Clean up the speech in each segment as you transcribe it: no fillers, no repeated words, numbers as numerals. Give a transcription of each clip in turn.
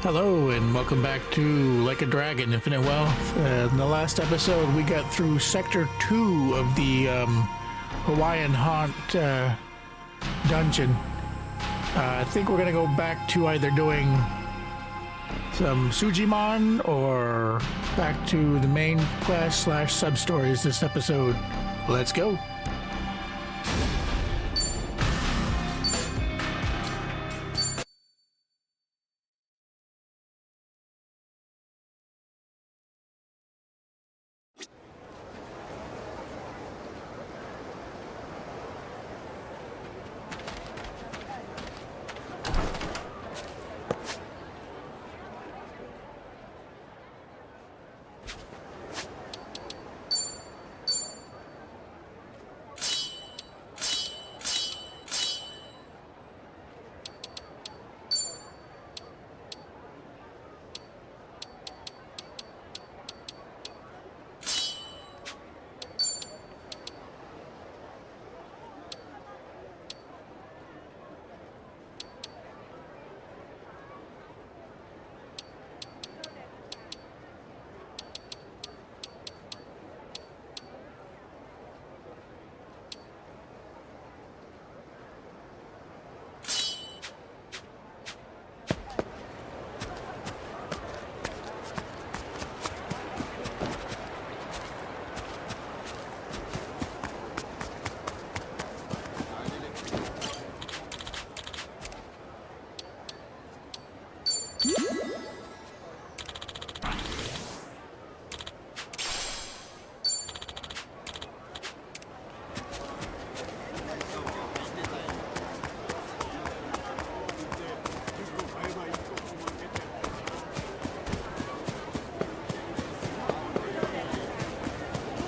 Hello and welcome back to Like a Dragon, Infinite Wealth. In the last episode, we got through Sector 2 of the Hawaiian Haunt dungeon. I think we're going to go back to either doing some Sujimon or back to the main quest / sub-stories this episode. Let's go.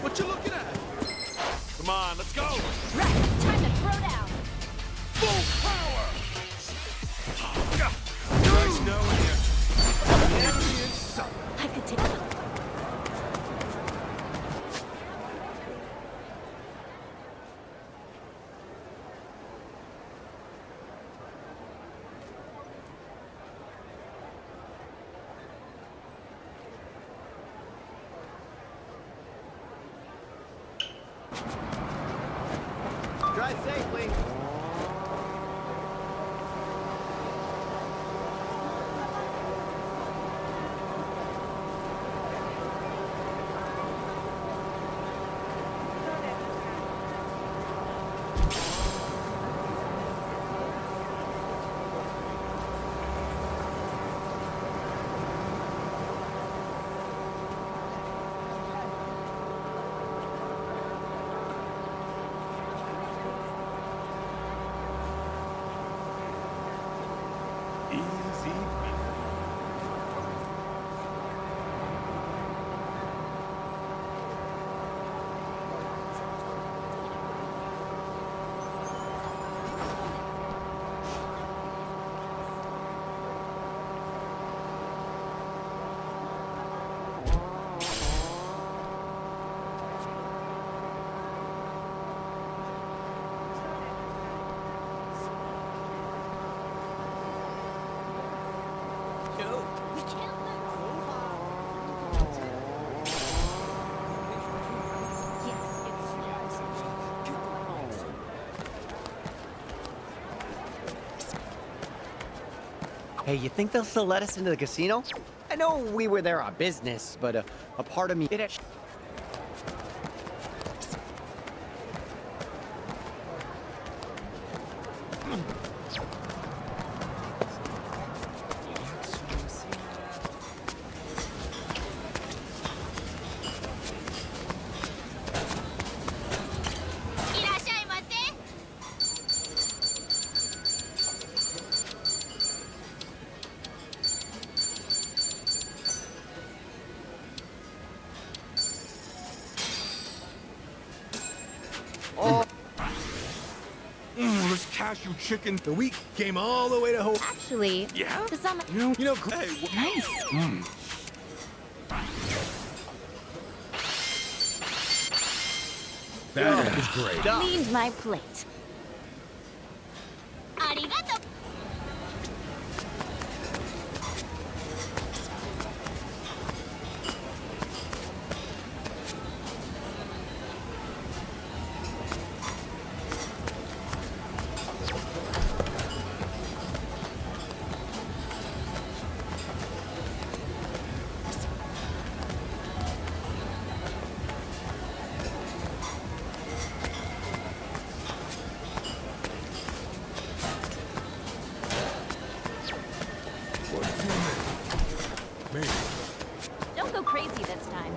What you looking at? Come on, let's go! Right, time to throw down! Full power! Nice knowing you. Enemy in sight. I could take Drive safely. Easy. we can't lose! Hey, you think they'll still let us into the casino? I know we were there on business, but a part of me... Oh. This cashew chicken. The wheat came all the way to Hawaii. Actually, Yeah? the summit... You know, hey, Nice! that is great. Cleaned my plate. Arigato! this time.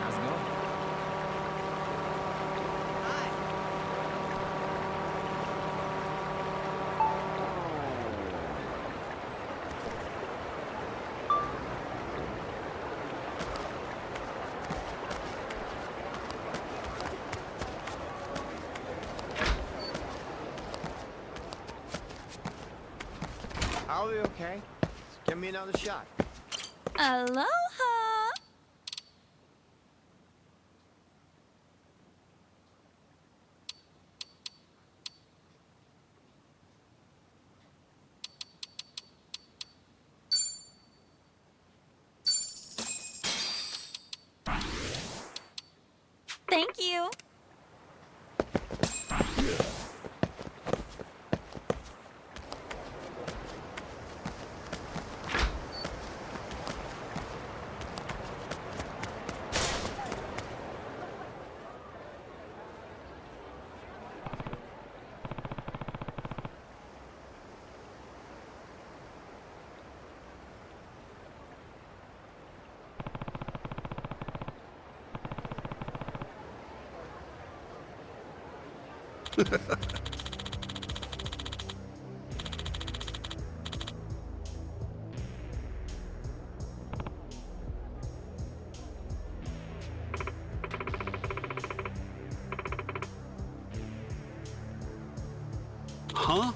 How's it going? I'll be okay. Just give me another shot. Aloha! Thank you. Huh?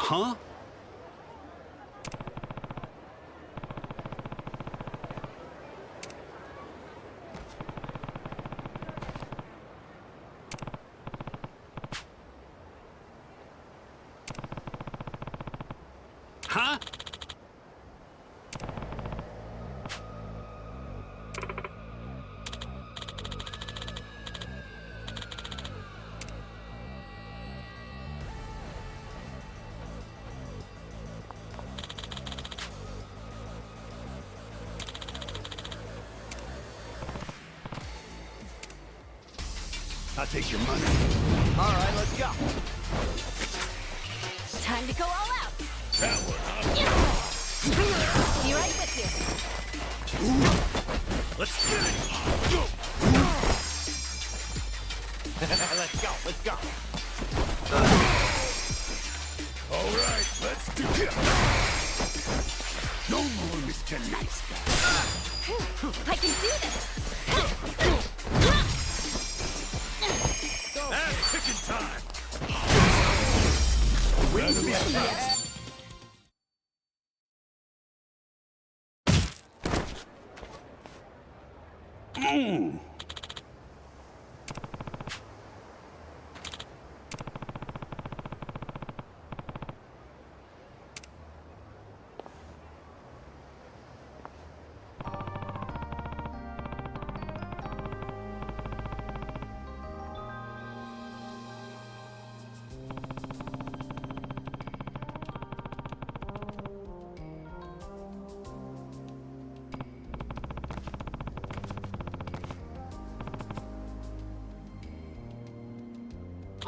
Huh? Huh? I'll take your money. All right, let's go. Time to go all out. That one, huh? Be right with you. Let's get it. Let's go, let's go. All right, let's do it. No more Mr. Nice Guy. I can do this. Ass kicking time.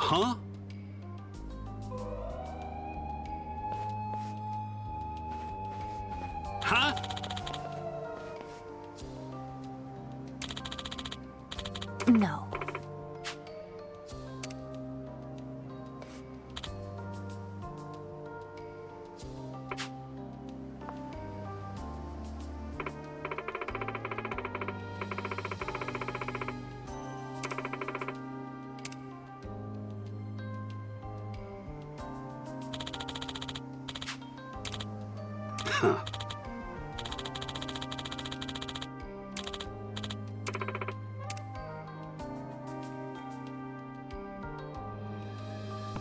Huh? Huh? No. Huh.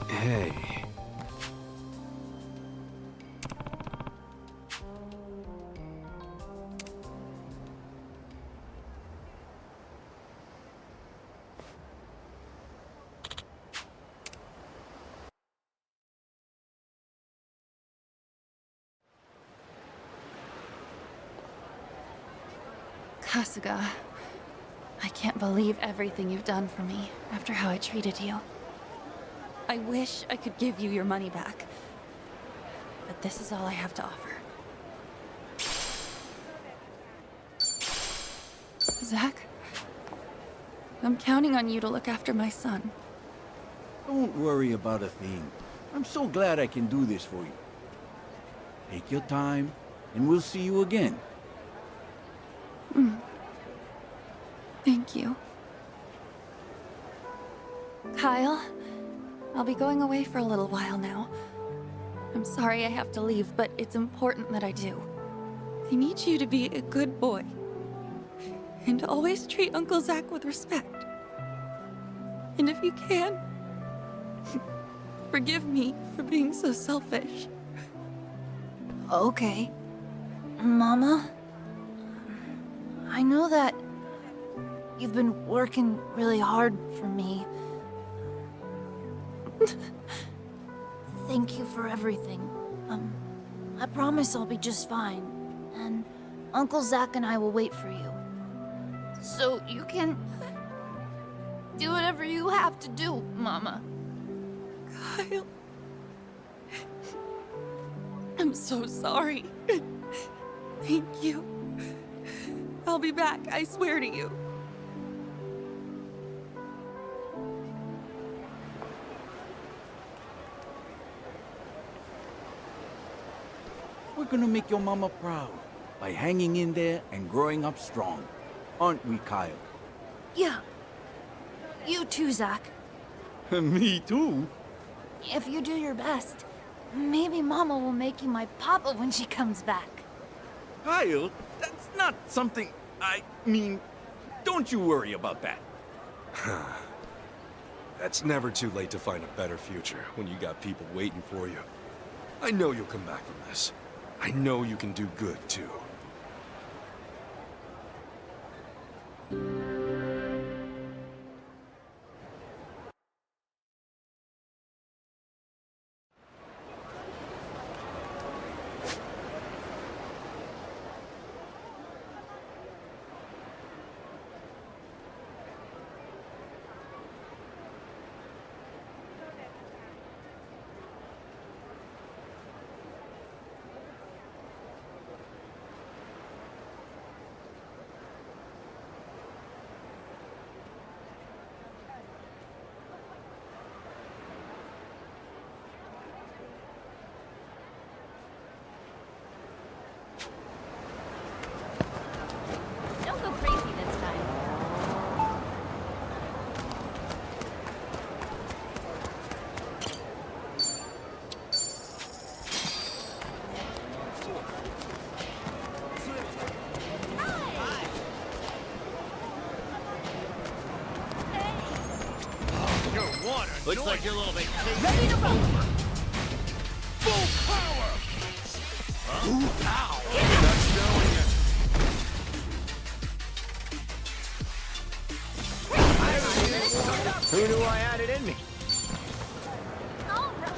Hey. Kasuga, I can't believe everything you've done for me after how I treated you. I wish I could give you your money back, but this is all I have to offer. Zack, I'm counting on you to look after my son. Don't worry about a thing. I'm so glad I can do this for you. Take your time, and we'll see you again. Thank you. Kyle, I'll be going away for a little while now. I'm sorry I have to leave, but it's important that I do. I need you to be a good boy. And always treat Uncle Zack with respect. And if you can, forgive me for being so selfish. Okay. Mama? I know that you've been working really hard for me. Thank you for everything. I promise I'll be just fine. And Uncle Zack and I will wait for you. So you can do whatever you have to do, Mama. Kyle. I'm so sorry. Thank you. I'll be back, I swear to you. We're gonna make your mama proud by hanging in there and growing up strong. Aren't we, Kyle? Yeah. You too, Zack. Me too. If you do your best, maybe Mama will make you my papa when she comes back. Kyle, that's not something I mean, don't you worry about that. That's never too late to find a better future when you got people waiting for you. I know you'll come back from this. I know you can do good, too. Don't go crazy this time. Looks like your little vacation. Ready to roll! Full power! Ow! That's knowing it. Who knew I had it in me? All right.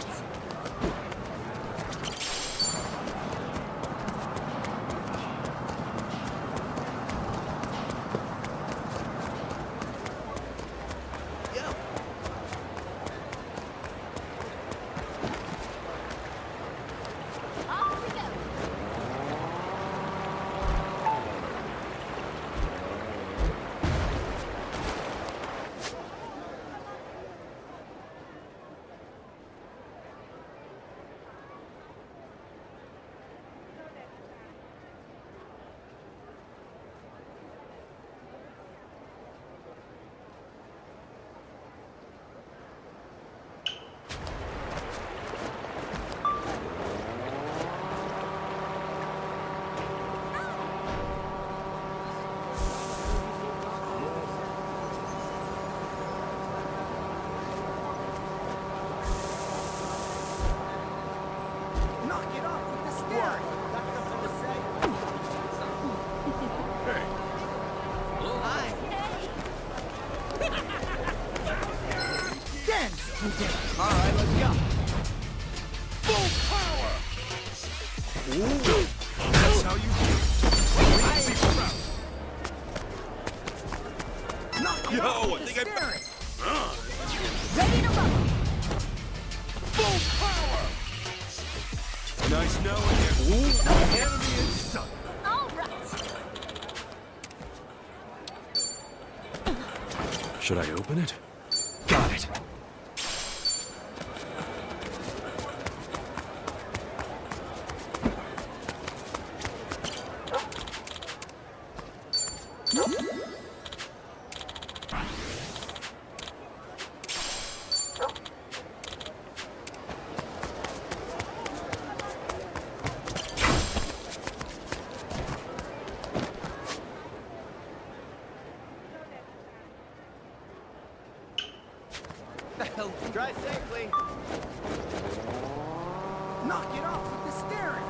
staring! Ready to rumble! Full power! Nice knowing you. Ooh, enemy in sight. All right. Should I open it? Got it. Drive safely. Knock it off with the staring!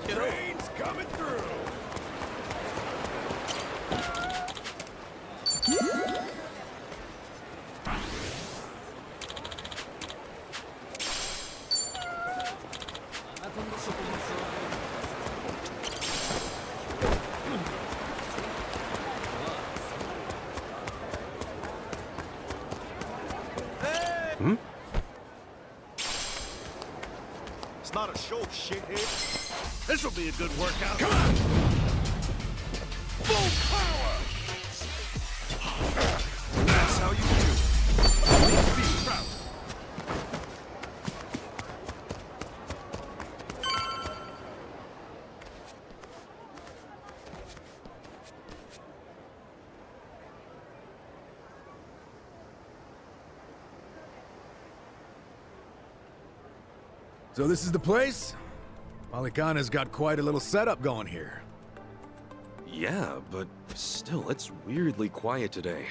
Train's coming through. It's not a show, shithead. This'll be a good workout. Come on! Full power! That's how you do it. Make me proud. So this is the place? Polycana's got quite a little setup going here. Yeah, but still, it's weirdly quiet today.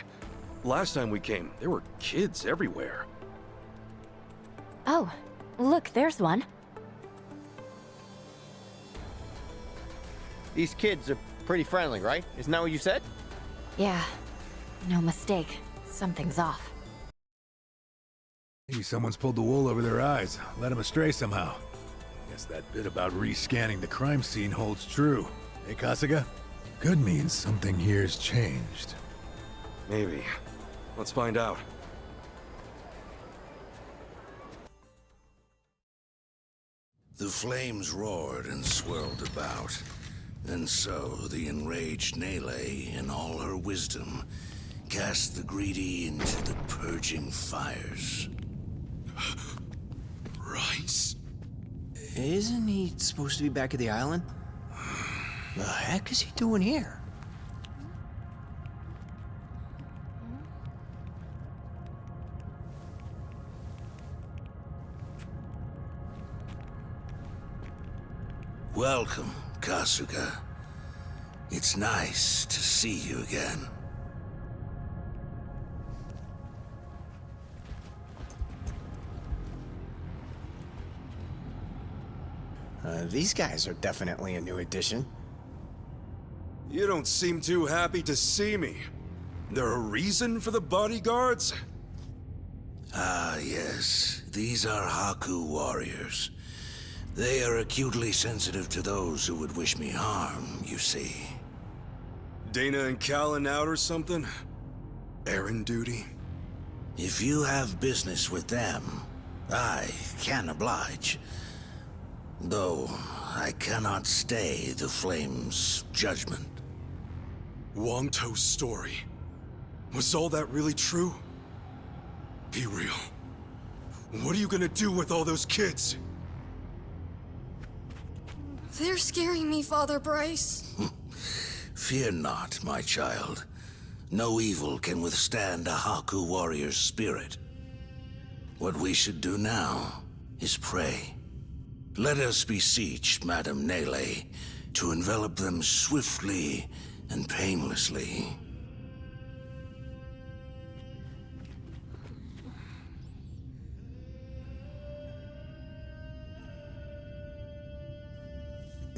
Last time we came, there were kids everywhere. Oh, look, there's one. These kids are pretty friendly, right? Isn't that what you said? Yeah, no mistake. Something's off. Maybe someone's pulled the wool over their eyes, led them astray somehow. Guess that bit about rescanning the crime scene holds true. Hey, Kasuga? Could mean something here's changed. Maybe. Let's find out. The flames roared and swirled about. And so the enraged Nele, in all her wisdom, cast the greedy into the purging fires. Rice? Isn't he supposed to be back at the island? The heck is he doing here? Welcome, Kasuga. It's nice to see you again. These guys are definitely a new addition. You don't seem too happy to see me. There a reason for the bodyguards? Ah, yes. These are Haku warriors. They are acutely sensitive to those who would wish me harm, you see. Dana and Callan out or something? Errand duty? If you have business with them, I can oblige. Though, I cannot stay the Flame's judgment. Wangto's story. Was all that really true? Be real. What are you gonna do with all those kids? They're scaring me, Father Bryce. Fear not, my child. No evil can withstand a Haku warrior's spirit. What we should do now is pray. Let us beseech Madame Nele to envelop them swiftly and painlessly.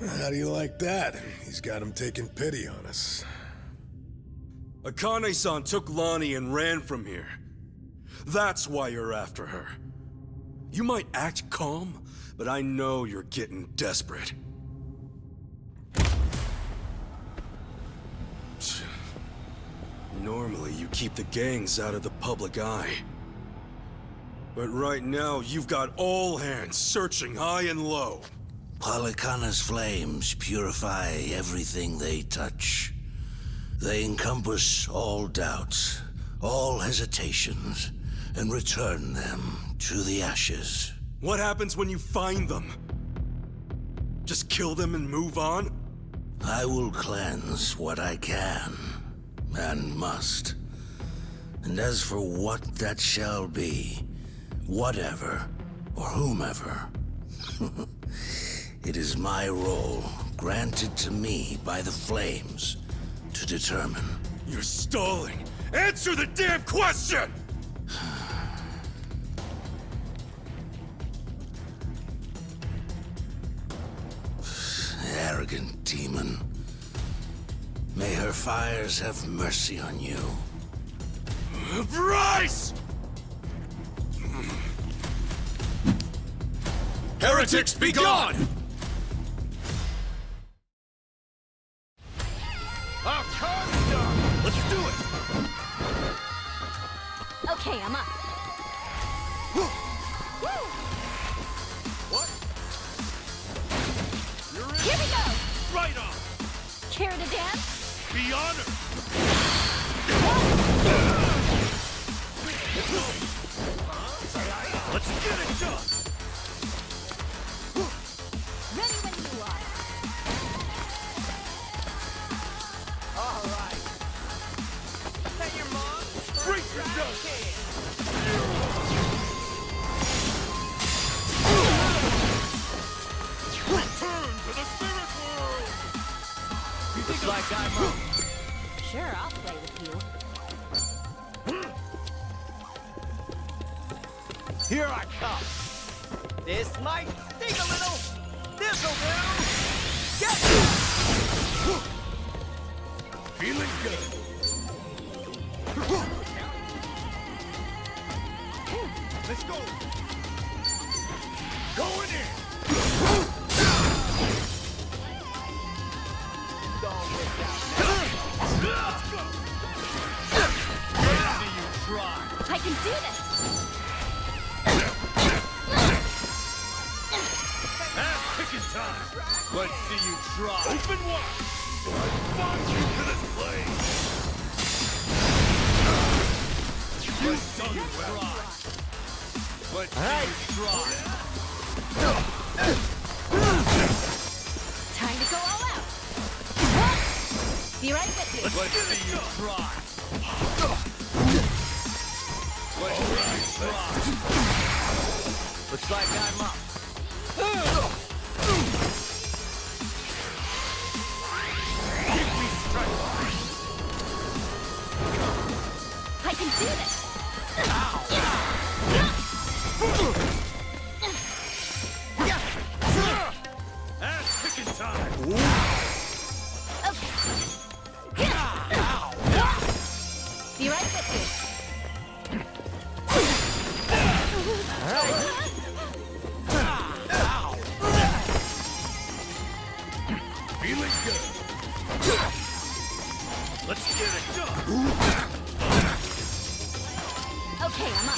How do you like that? He's got him taking pity on us. Akane-san took Lonnie and ran from here. That's why you're after her. You might act calm, but I know you're getting desperate. Normally, you keep the gangs out of the public eye. But right now, you've got all hands searching high and low. Polychana's flames purify everything they touch. They encompass all doubts, all hesitations, and return them to the ashes. What happens when you find them? Just kill them and move on? I will cleanse what I can, and must. And as for what that shall be, whatever, or whomever, it is my role, granted to me by the flames, to determine. You're stalling! Answer the damn question! Arrogant demon. May her fires have mercy on you. Bryce! Heretics, be gone! Our car's done! Let's do it! Okay, I'm up. What? You're in. Here we go! Right on! Care to dance? Be honored! Let's get it done! Ready when you are. All right. Is that your mom? Freak yourself! Return to the spirit world! Looks like I'm up. Sure, I'll play with you. Here I come. This might sting a little. This'll do. Get Feeling good. Let's go. Going in. Don't miss out. Let's go. Crazy you try. I can do this! Ass kicking time. Let's see you try. Open wide. Launch you to this place. You've done well. Let's see you try. Time to go all out! Be right with you! Let's see you try. Let's see you try. Looks like I'm up. Give me strength. I can do this! Ass kicking time. Okay. Be right with you! Feeling good. Let's get it done. Okay, I'm up.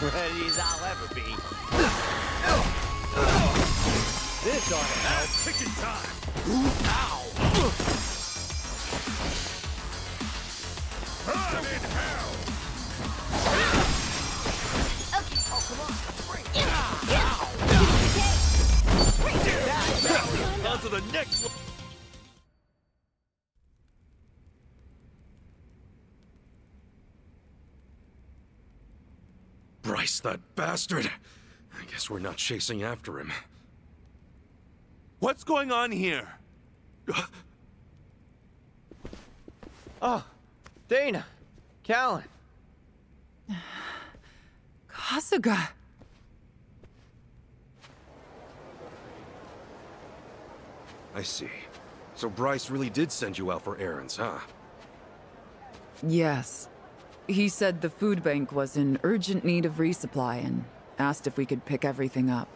Ready as I'll ever be. This ought to help. Ass kicking time. I'm in hell. Okay. Oh, come on. On to the next one. Bryce, that bastard. I guess we're not chasing after him. What's going on here? Oh, Dana, Callan. Kasuga. I see. So Bryce really did send you out for errands, huh? Yes. He said the food bank was in urgent need of resupply and asked if we could pick everything up.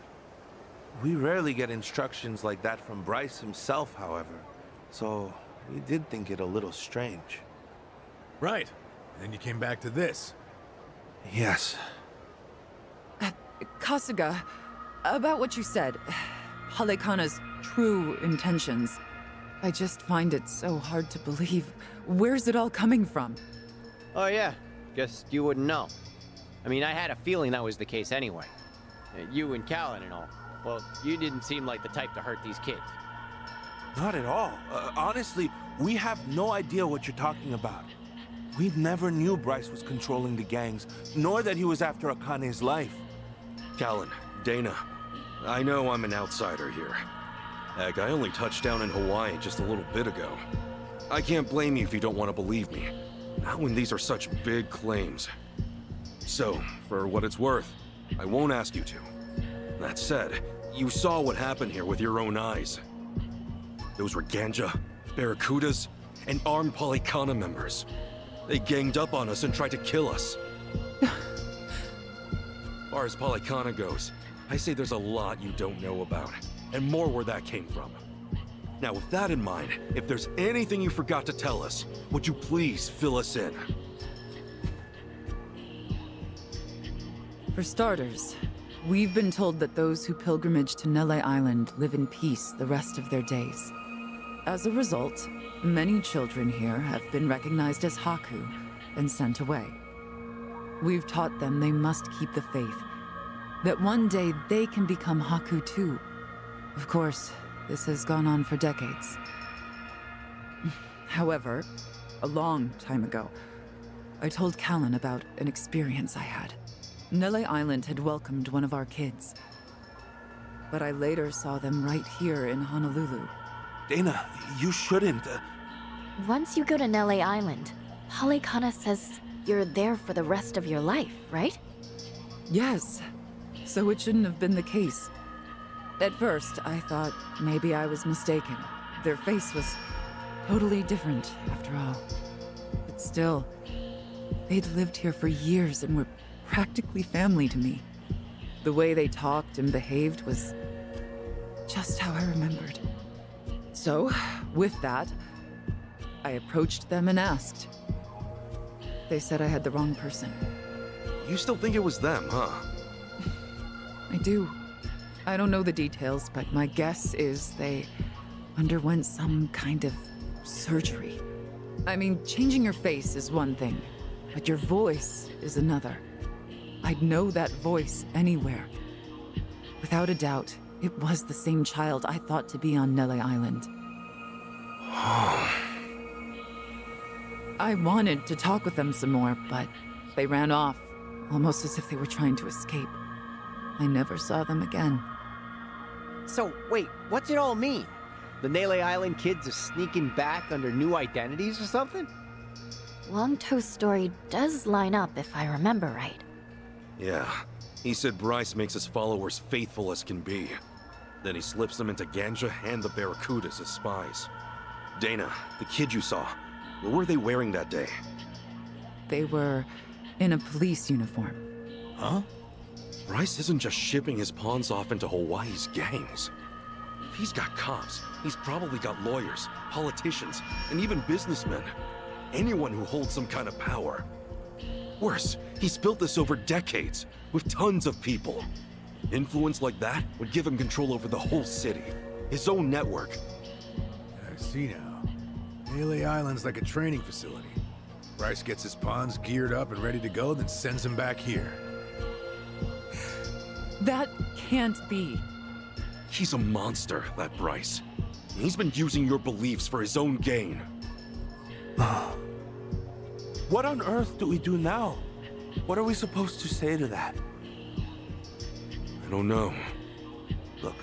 We rarely get instructions like that from Bryce himself, however. So, we did think it a little strange. Right. And then you came back to this. Yes. Kasuga, about what you said, Halekana's true intentions. I just find it so hard to believe. Where's it all coming from? Oh yeah, guess you wouldn't know. I mean, I had a feeling that was the case anyway. You and Callan and all. Well, you didn't seem like the type to hurt these kids. Not at all. Honestly, we have no idea what you're talking about. We never knew Bryce was controlling the gangs, nor that he was after Akane's life. Callan, Dana, I know I'm an outsider here. Heck, I only touched down in Hawaii just a little bit ago. I can't blame you if you don't want to believe me. Not when these are such big claims. So, for what it's worth, I won't ask you to. That said, you saw what happened here with your own eyes. Those were Ganja, Barracudas, and armed Polycana members. They ganged up on us and tried to kill us. As far as Polycana goes, I say there's a lot you don't know about, and more where that came from. Now, with that in mind, if there's anything you forgot to tell us, would you please fill us in? For starters, we've been told that those who pilgrimage to Nele Island live in peace the rest of their days. As a result, many children here have been recognized as Haku and sent away. We've taught them they must keep the faith, that one day they can become Haku too. Of course, this has gone on for decades. However, a long time ago, I told Callan about an experience I had. Nele Island had welcomed one of our kids, but I later saw them right here in Honolulu. Dana, you shouldn't. Once you go to Nele Island, Polycana says you're there for the rest of your life, right? Yes, so it shouldn't have been the case. At first, I thought maybe I was mistaken. Their face was totally different, after all. But still, they'd lived here for years and were practically family to me. The way they talked and behaved was just how I remembered. So, with that, I approached them and asked. They said I had the wrong person. You still think it was them, huh? I do. I don't know the details, but my guess is they underwent some kind of surgery. I mean, changing your face is one thing, but your voice is another. I'd know that voice anywhere. Without a doubt, it was the same child I thought to be on Nele Island. I wanted to talk with them some more, but they ran off, almost as if they were trying to escape. I never saw them again. So, wait, what's it all mean? The Nele Island kids are sneaking back under new identities or something? Longto's story does line up if I remember right. Yeah. He said Bryce makes his followers faithful as can be. Then he slips them into Ganja and the Barracudas as spies. Dana, the kid you saw, what were they wearing that day? They were in a police uniform. Huh? Bryce isn't just shipping his pawns off into Hawaii's gangs. If he's got cops, he's probably got lawyers, politicians, and even businessmen. Anyone who holds some kind of power. Worse, he's built this over decades, with tons of people. Influence like that would give him control over the whole city. His own network. I see now. Nele Island's like a training facility. Bryce gets his pawns geared up and ready to go, then sends them back here. That can't be. He's a monster, that Bryce. He's been using your beliefs for his own gain. What on earth do we do now? What are we supposed to say to that? I don't know. Look,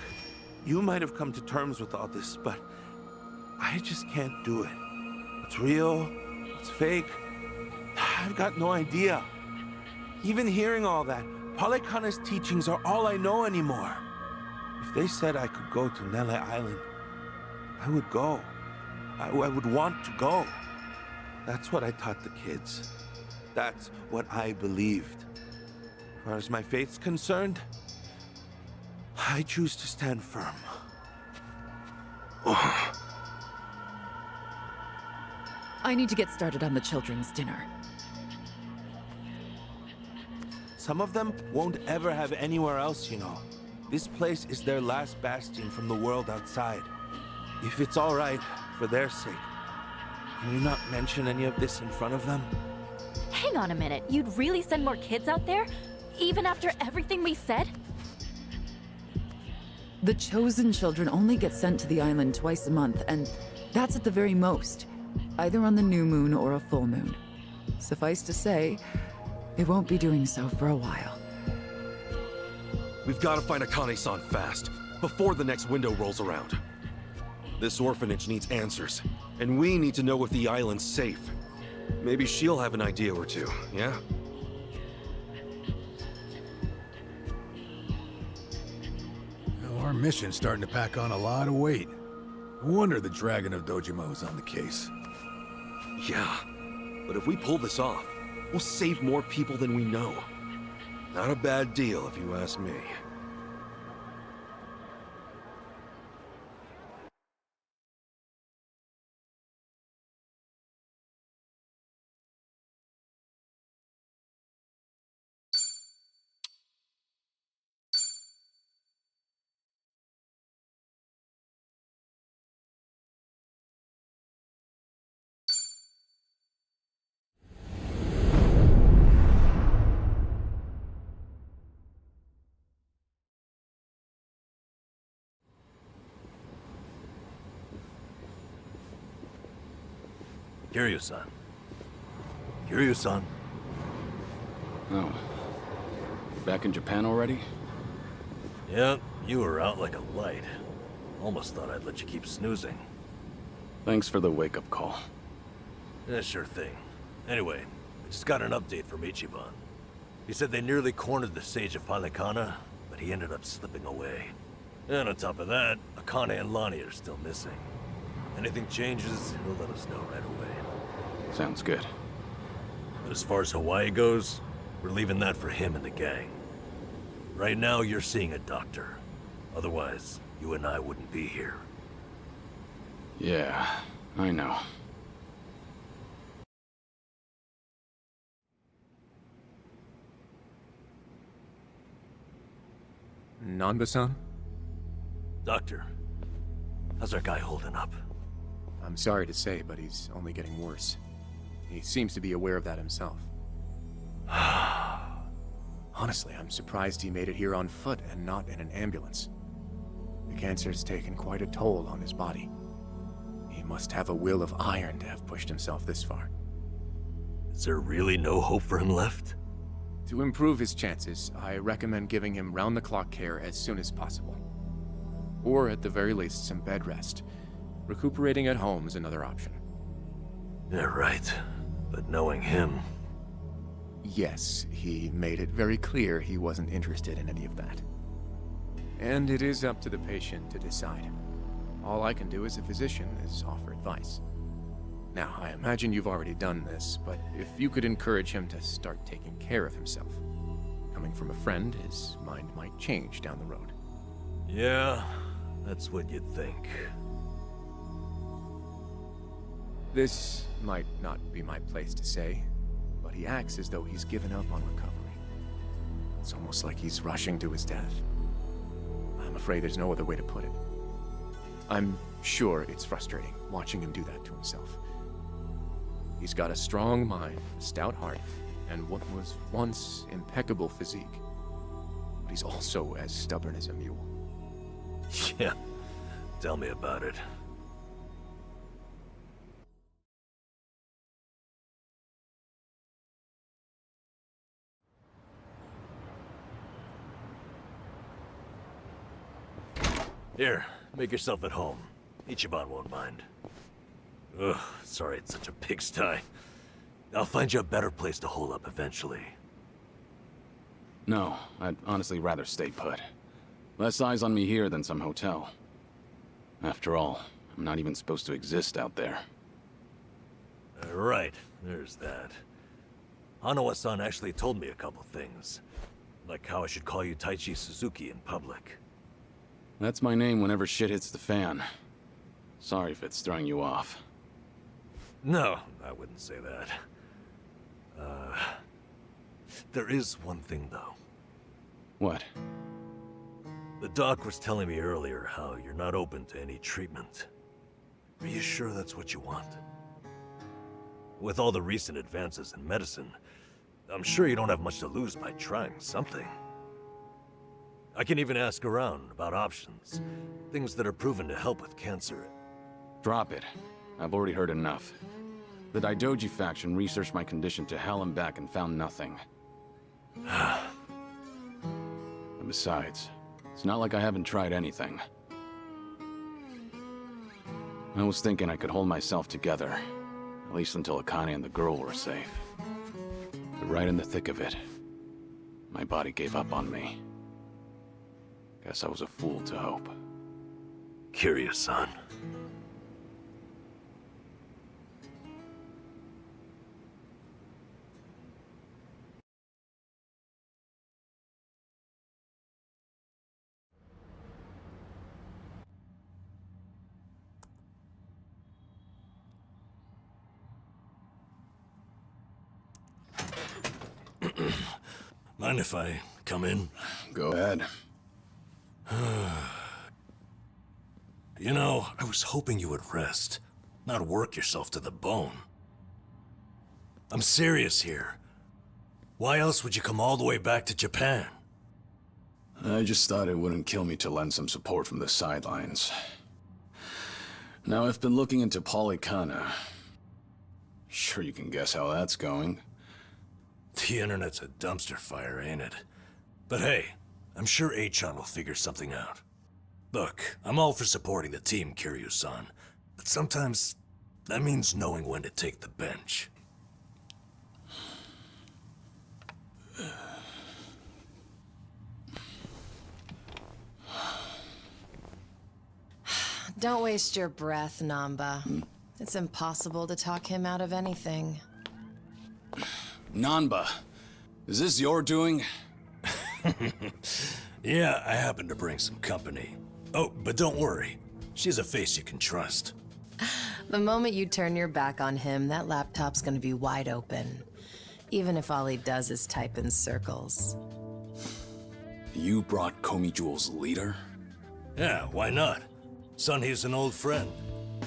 you might have come to terms with all this, but I just can't do it. What's real, it's fake. I've got no idea. Even hearing all that, Palikana's teachings are all I know anymore. If they said I could go to Nele Island, I would go. I would want to go. That's what I taught the kids. That's what I believed. As far as my faith's concerned, I choose to stand firm. I need to get started on the children's dinner. Some of them won't ever have anywhere else, you know. This place is their last bastion from the world outside. If it's all right, for their sake, can you not mention any of this in front of them? Hang on a minute, you'd really send more kids out there? Even after everything we said? The chosen children only get sent to the island twice a month, and that's at the very most. Either on the new moon or a full moon. Suffice to say, they won't be doing so for a while. We've got to find Akane-san fast, before the next window rolls around. This orphanage needs answers, and we need to know if the island's safe. Maybe she'll have an idea or two, yeah? Our mission's starting to pack on a lot of weight. No wonder the Dragon of Dojima's on the case. Yeah, but if we pull this off, we'll save more people than we know. Not a bad deal, if you ask me. Kiryu-san. Kiryu-san. Oh. Back in Japan already? Yeah, you were out like a light. Almost thought I'd let you keep snoozing. Thanks for the wake-up call. Yeah, sure thing. Anyway, I just got an update from Ichiban. He said they nearly cornered the Sage of Palikana, but he ended up slipping away. And on top of that, Akane and Lonnie are still missing. Anything changes, he'll let us know right away. Sounds good. But as far as Hawaii goes, we're leaving that for him and the gang. Right now, you're seeing a doctor. Otherwise, you and I wouldn't be here. Yeah, I know. Nanba-san? Doctor, how's our guy holding up? I'm sorry to say, but he's only getting worse. He seems to be aware of that himself. Honestly, I'm surprised he made it here on foot and not in an ambulance. The cancer's taken quite a toll on his body. He must have a will of iron to have pushed himself this far. Is there really no hope for him left? To improve his chances, I recommend giving him round-the-clock care as soon as possible. Or at the very least, some bed rest. Recuperating at home is another option. Yeah, right. But knowing him... Yes, he made it very clear he wasn't interested in any of that. And it is up to the patient to decide. All I can do as a physician is offer advice. Now, I imagine you've already done this, but if you could encourage him to start taking care of himself. Coming from a friend, his mind might change down the road. Yeah, that's what you'd think. This might not be my place to say, but he acts as though he's given up on recovery. It's almost like he's rushing to his death. I'm afraid there's no other way to put it. I'm sure it's frustrating watching him do that to himself. He's got a strong mind, a stout heart, and what was once impeccable physique. But he's also as stubborn as a mule. Yeah, tell me about it. Here, make yourself at home. Ichiban won't mind. Ugh, sorry it's such a pigsty. I'll find you a better place to hole up eventually. No, I'd honestly rather stay put. Less eyes on me here than some hotel. After all, I'm not even supposed to exist out there. Right, there's that. Hanawa-san actually told me a couple things. Like how I should call you Taichi Suzuki in public. That's my name whenever shit hits the fan. Sorry if it's throwing you off. No, I wouldn't say that. There is one thing, though. What? The doc was telling me earlier how you're not open to any treatment. Are you sure that's what you want? With all the recent advances in medicine, I'm sure you don't have much to lose by trying something. I can even ask around about options. Things that are proven to help with cancer. Drop it. I've already heard enough. The Daidoji faction researched my condition to hell and back and found nothing. And besides, it's not like I haven't tried anything. I was thinking I could hold myself together, at least until Akane and the girl were safe. But right in the thick of it, my body gave up on me. Guess I was a fool to hope. Kiryu-san. Mind if I come in? Go ahead. You know, I was hoping you would rest, not work yourself to the bone. I'm serious here. Why else would you come all the way back to Japan? I just thought it wouldn't kill me to lend some support from the sidelines. Now, I've been looking into Polycana. Sure you can guess how that's going. The internet's a dumpster fire, ain't it? But hey, I'm sure Achan will figure something out. Look, I'm all for supporting the team, Kiryu-san, but sometimes that means knowing when to take the bench. Don't waste your breath, Nanba. It's impossible to talk him out of anything. Nanba, is this your doing? Yeah, I happen to bring some company. Oh, but don't worry. She's a face you can trust. The moment you turn your back on him, that laptop's gonna be wide open. Even if all he does is type in circles. You brought Komi Jewel's leader? Yeah, why not? Seonhee's an old friend.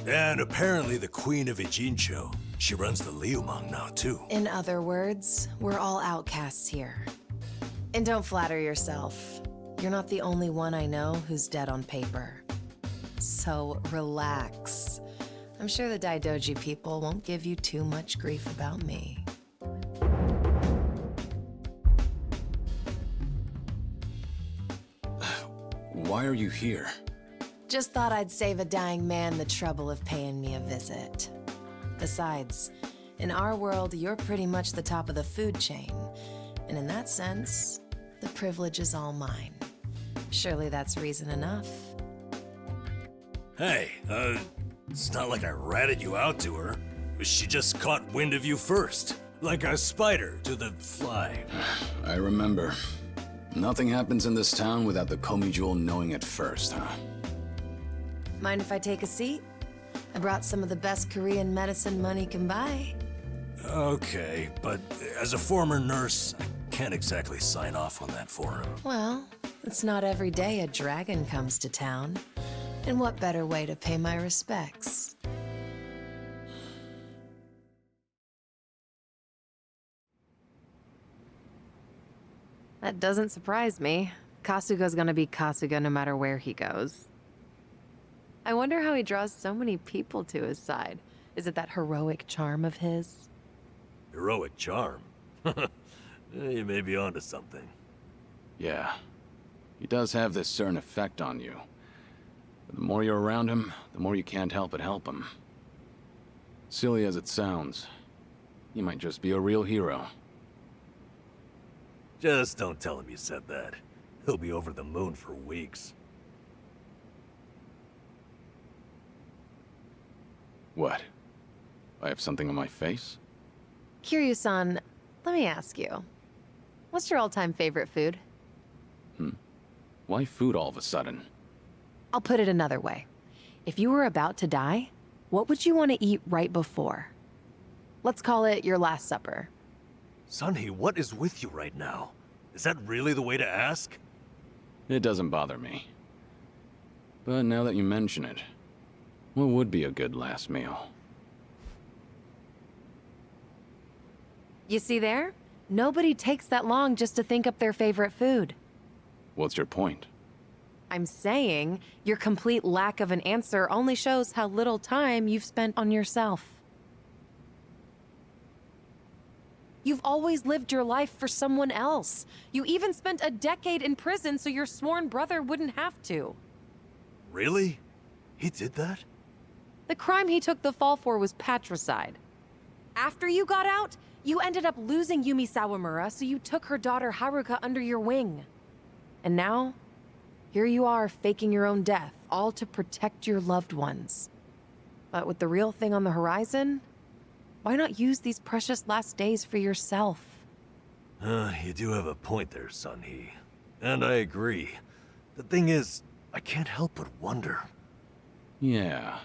And apparently the Queen of Ijincho. She runs the Liumang now, too. In other words, we're all outcasts here. And don't flatter yourself. You're not the only one I know who's dead on paper. So relax. I'm sure the Daidoji people won't give you too much grief about me. Why are you here? Just thought I'd save a dying man the trouble of paying me a visit. Besides, in our world, you're pretty much the top of the food chain. And in that sense, the privilege is all mine. Surely that's reason enough. Hey, it's not like I ratted you out to her. She just caught wind of you first. Like a spider to the fly. I remember. Nothing happens in this town without the Komi Jewel knowing it first, huh? Mind if I take a seat? I brought some of the best Korean medicine money can buy. Okay, but as a former nurse, I can't exactly sign off on that for him. Well, it's not every day a dragon comes to town. And what better way to pay my respects? That doesn't surprise me. Kasuga's gonna be Kasuga no matter where he goes. I wonder how he draws so many people to his side. Is it that heroic charm of his? Heroic charm? You may be onto something. Yeah. He does have this certain effect on you. But the more you're around him, the more you can't help but help him. Silly as it sounds, You might just be a real hero. Just don't tell him you said that. He'll be over the moon for weeks. What? I have something on my face? Kiryu-san, let me ask you. What's your all-time favorite food? Why food all of a sudden? I'll put it another way. If you were about to die, what would you want to eat right before? Let's call it your last supper. Seonhee, what is with you right now? Is that really the way to ask? It doesn't bother me. But now that you mention it, what would be a good last meal? You see there? Nobody takes that long just to think up their favorite food. What's your point? I'm saying your complete lack of an answer only shows how little time you've spent on yourself. You've always lived your life for someone else. You even spent a decade in prison so your sworn brother wouldn't have to. Really? He did that? The crime he took the fall for was patricide. After you got out, you ended up losing Yumi Sawamura, so you took her daughter Haruka under your wing. And now, here you are faking your own death, all to protect your loved ones. But with the real thing on the horizon, why not use these precious last days for yourself? You do have a point there, Seonhee. And I agree. The thing is, I can't help but wonder. Yeah.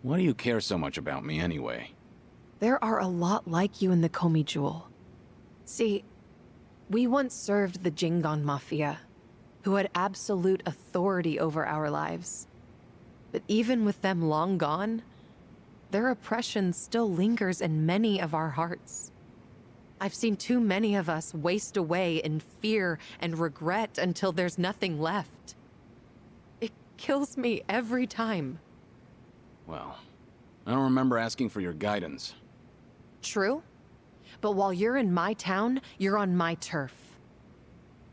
Why do you care so much about me anyway? There are a lot like you in the Komi Jewel. See, we once served the Jingon Mafia, who had absolute authority over our lives. But even with them long gone, their oppression still lingers in many of our hearts. I've seen too many of us waste away in fear and regret until there's nothing left. It kills me every time. Well, I don't remember asking for your guidance. True, but while you're in my town, you're on my turf.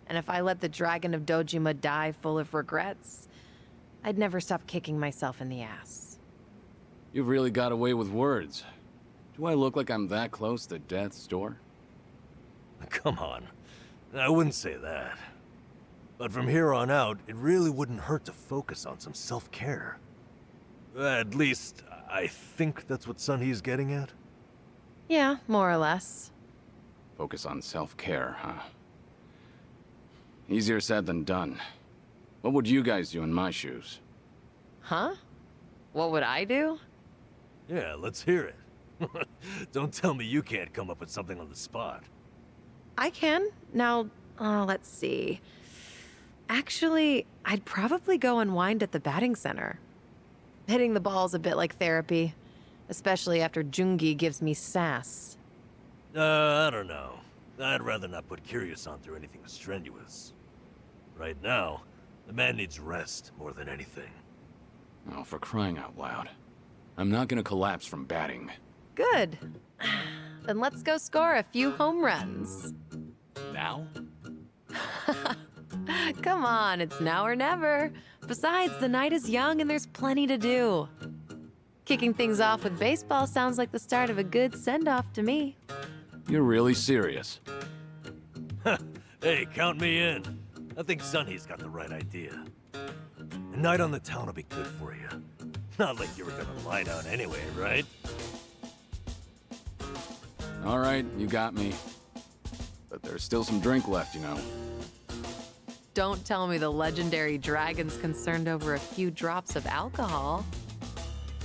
And if I let the Dragon of Dojima die full of regrets, I'd never stop kicking myself in the ass. You've really got away with words. Do I look like I'm that close to death's door? Come on. I wouldn't say that. But from here on out, it really wouldn't hurt to focus on some self-care. At least, I think that's what Seonhee's getting at. Yeah, more or less. Focus on self-care, huh? Easier said than done. What would you guys do in my shoes? Huh? What would I do? Yeah, let's hear it. Don't tell me you can't come up with something on the spot. I can. Now, let's see. Actually, I'd probably go unwind at the batting center. Hitting the ball's a bit like therapy, especially after Jungi gives me sass. I don't know. I'd rather not put Kiryu-san through anything strenuous. Right now, the man needs rest more than anything. Oh, for crying out loud. I'm not gonna collapse from batting. Good. Then let's go score a few home runs. Now? Come on, it's now or never. Besides, the night is young and there's plenty to do. Kicking things off with baseball sounds like the start of a good send-off to me. You're really serious? Hey, count me in. I think Seonhee's got the right idea. A night on the town will be good for you. Not like you were gonna lie down anyway, right? All right, you got me. But there's still some drink left, you know. Don't tell me the legendary dragon's concerned over a few drops of alcohol.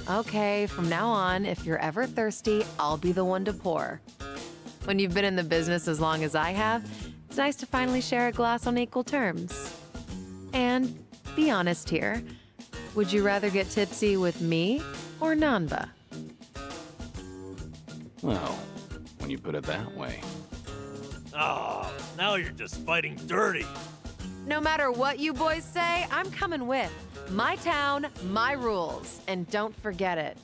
Okay, from now on, if you're ever thirsty, I'll be the one to pour. When you've been in the business as long as I have, it's nice to finally share a glass on equal terms. And be honest here, would you rather get tipsy with me or Nanba? Well, when you put it that way. Oh, now you're just fighting dirty. No matter what you boys say, I'm coming with. My town, my rules, and don't forget it.